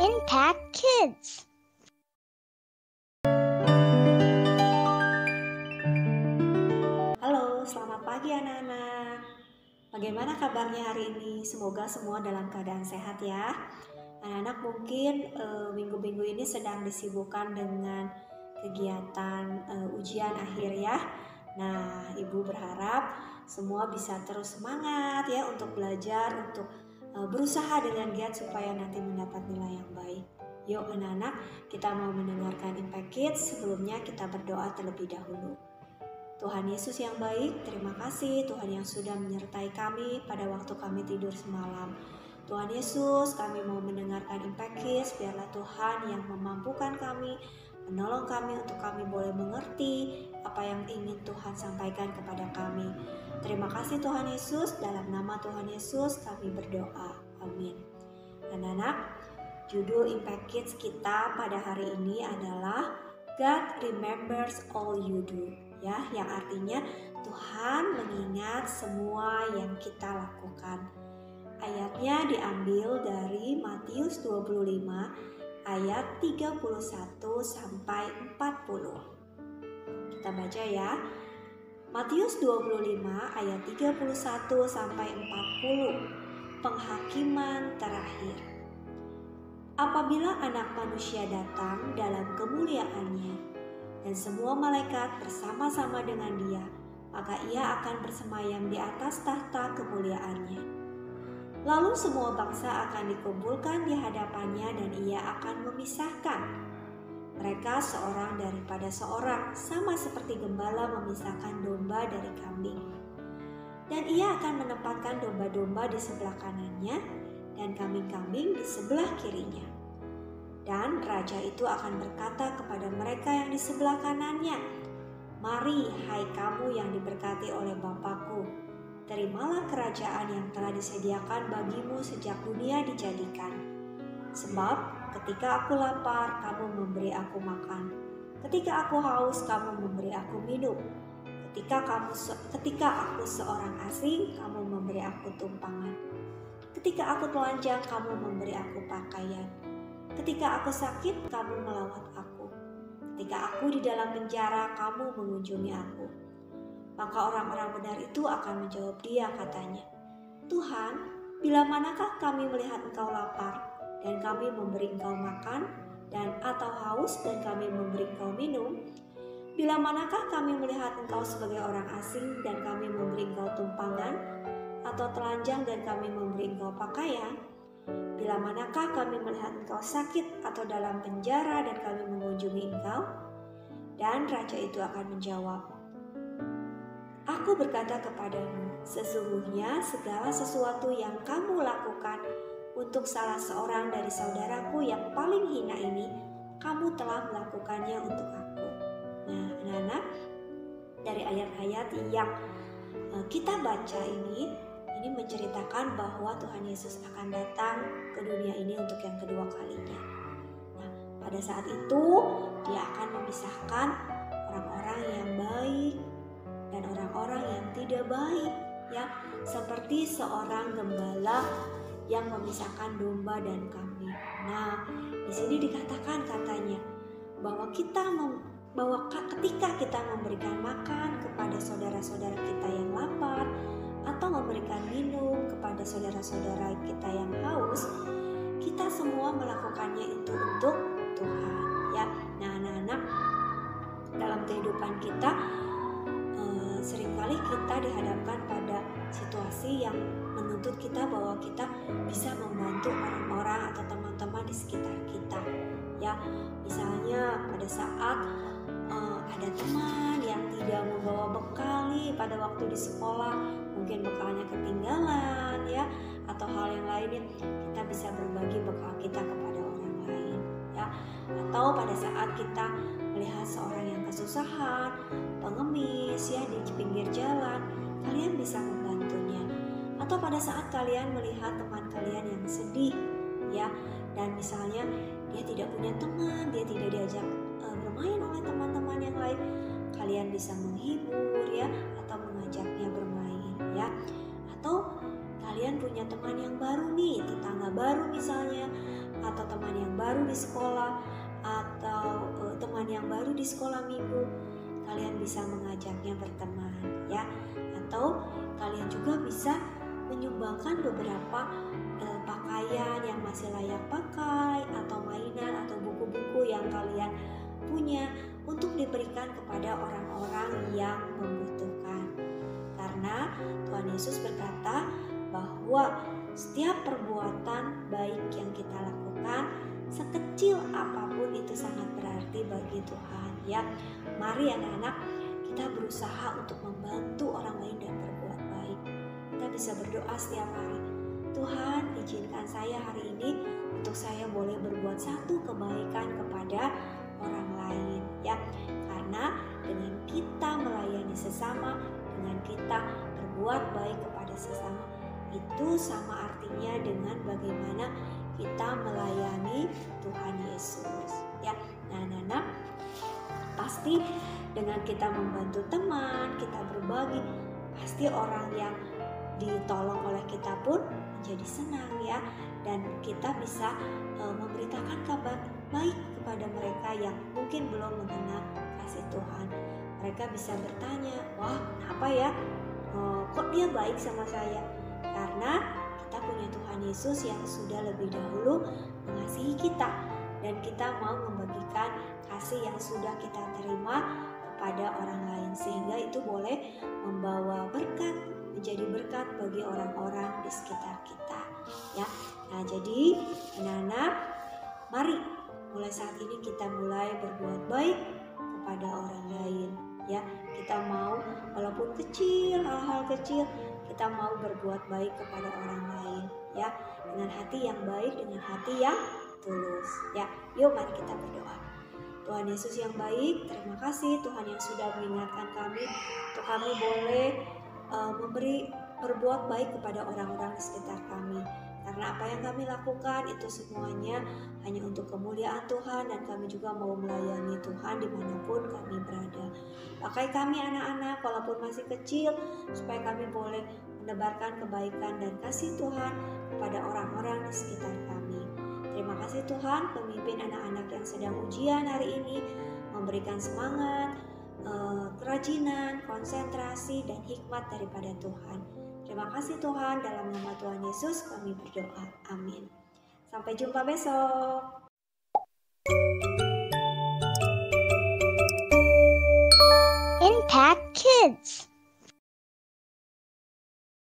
Impact Kids. Halo, selamat pagi anak-anak. Bagaimana kabarnya hari ini? Semoga semua dalam keadaan sehat ya. Anak-anak mungkin minggu-minggu ini sedang disibukkan dengan kegiatan ujian akhir ya. Nah, Ibu berharap semua bisa terus semangat ya untuk belajar, untuk berusaha dengan giat supaya nanti mendapat nilai yang baik. Yuk anak-anak, kita mau mendengarkan Impact Kids. Sebelumnya kita berdoa terlebih dahulu. Tuhan Yesus yang baik, terima kasih Tuhan yang sudah menyertai kami pada waktu kami tidur semalam. Tuhan Yesus, kami mau mendengarkan Impact Kids, biarlah Tuhan yang memampukan kami, menolong kami untuk kami boleh mengerti apa yang ingin Tuhan sampaikan kepada kami. Terima kasih Tuhan Yesus, dalam nama Tuhan Yesus kami berdoa. Amin. Anak-anak, judul Impact Kids kita pada hari ini adalah God remembers all you do. Ya, yang artinya Tuhan mengingat semua yang kita lakukan. Ayatnya diambil dari Matius 25 ayat 31 sampai 40. Kita baca ya. Matius 25 ayat 31 sampai 40. Penghakiman terakhir. Apabila Anak Manusia datang dalam kemuliaannya dan semua malaikat bersama-sama dengan Dia, maka Ia akan bersemayam di atas tahta kemuliaannya. Lalu semua bangsa akan dikumpulkan di hadapannya dan Ia akan memisahkan mereka seorang daripada seorang, sama seperti gembala memisahkan domba dari kambing. Dan Ia akan menempatkan domba-domba di sebelah kanannya dan kambing-kambing di sebelah kirinya. Dan raja itu akan berkata kepada mereka yang di sebelah kanannya, "Mari, hai kamu yang diberkati oleh Bapa-Ku, terimalah kerajaan yang telah disediakan bagimu sejak dunia dijadikan. Sebab ketika aku lapar, kamu memberi aku makan. Ketika aku haus, kamu memberi aku minum. Ketika aku seorang asing, kamu memberi aku tumpangan. Ketika aku telanjang, kamu memberi aku pakaian. Ketika aku sakit, kamu melawat aku. Ketika aku di dalam penjara, kamu mengunjungi aku." Maka orang-orang benar itu akan menjawab Dia, katanya, "Tuhan, bila manakah kami melihat Engkau lapar dan kami memberi Engkau makan, dan atau haus dan kami memberi Engkau minum? Bila manakah kami melihat Engkau sebagai orang asing dan kami memberi Engkau tumpangan, atau telanjang dan kami memberi Engkau pakaian? Bila manakah kami melihat Engkau sakit atau dalam penjara dan kami mengunjungi Engkau?" Dan raja itu akan menjawab, "Aku berkata kepadamu, sesungguhnya segala sesuatu yang kamu lakukan untuk salah seorang dari saudaraku yang paling hina ini, kamu telah melakukannya untuk aku." Nah, anak-anak, dari ayat-ayat yang kita baca ini menceritakan bahwa Tuhan Yesus akan datang ke dunia ini untuk yang kedua kalinya. Nah, pada saat itu Dia akan memisahkan orang-orang yang baik dan orang-orang yang tidak baik, ya, seperti seorang gembala yang memisahkan domba dan kambing. Nah, di sini dikatakan katanya bahwa ketika kita memberikan makan kepada saudara-saudara kita yang lapar atau memberikan minum kepada saudara-saudara kita yang haus, kita semua melakukannya itu untuk Tuhan, ya. Nah, anak-anak, dalam kehidupan kita seringkali kita dihadapkan pada situasi yang menuntut kita bahwa kita bisa membantu orang-orang atau teman-teman di sekitar kita, ya. Misalnya pada saat ada teman yang tidak membawa bekal nih pada waktu di sekolah, mungkin bekalnya ketinggalan, ya, atau hal yang lainnya, kita bisa berbagi bekal kita kepada orang lain, ya. Atau pada saat kita melihat seorang yang kesusahan, pengemis, ya, di pinggir jalan, kalian bisa membantunya. Atau pada saat kalian melihat teman kalian yang sedih, ya, dan misalnya dia tidak punya teman, dia tidak diajak bermain oleh teman-teman yang lain, kalian bisa menghibur, ya, atau mengajaknya bermain, ya. Atau kalian punya teman yang baru nih, tetangga baru misalnya, atau teman yang baru di sekolah, atau teman yang baru di sekolah minggu, kalian bisa mengajaknya berteman ya. Atau kalian juga bisa menyumbangkan beberapa pakaian yang masih layak pakai, atau mainan atau buku-buku yang kalian punya untuk diberikan kepada orang-orang yang membutuhkan. Karena Tuhan Yesus berkata bahwa setiap perbuatan baik yang kita lakukan, sekecil apapun itu sangat berarti bagi Tuhan ya. Mari anak-anak, kita berusaha untuk membantu orang lain dan berbuat baik. Kita bisa berdoa setiap hari, Tuhan izinkan saya hari ini untuk saya boleh berbuat satu kebaikan kepada orang lain ya. Karena dengan kita melayani sesama, dengan kita berbuat baik kepada sesama, itu sama artinya dengan bagaimana kita melayani Tuhan Yesus ya. Nah anak-anak, pasti dengan kita membantu teman, kita berbagi, pasti orang yang ditolong oleh kita pun menjadi senang ya. Dan kita bisa memberitakan kabar baik kepada mereka yang mungkin belum mengenal kasih Tuhan. Mereka bisa bertanya, wah kenapa ya kok dia baik sama saya? Karena kita punya Tuhan Yesus yang sudah lebih dahulu mengasihi kita, dan kita mau membagikan kasih yang sudah kita terima kepada orang lain, sehingga itu boleh membawa berkat, menjadi berkat bagi orang-orang di sekitar kita ya. Nah jadi anak-anak, mari mulai saat ini kita mulai berbuat baik kepada orang lain ya. Kita mau walaupun kecil, hal-hal kecil, kita mau berbuat baik kepada orang lain ya, dengan hati yang baik, dengan hati yang tulus ya. Yuk mari kita berdoa. Tuhan Yesus yang baik, terima kasih Tuhan yang sudah mengingatkan kami untuk kami boleh berbuat baik kepada orang-orang di sekitar kami. Karena apa yang kami lakukan itu semuanya hanya untuk kemuliaan Tuhan, dan kami juga mau melayani Tuhan dimanapun kami berada. Pakai kami anak-anak walaupun masih kecil, supaya kami boleh menebarkan kebaikan dan kasih Tuhan kepada orang-orang di sekitar kami. Terima kasih Tuhan, pemimpin anak-anak yang sedang ujian hari ini, memberikan semangat, kerajinan, konsentrasi, dan hikmat daripada Tuhan. Terima kasih Tuhan, dalam nama Tuhan Yesus kami berdoa. Amin. Sampai jumpa besok. Impact Kids.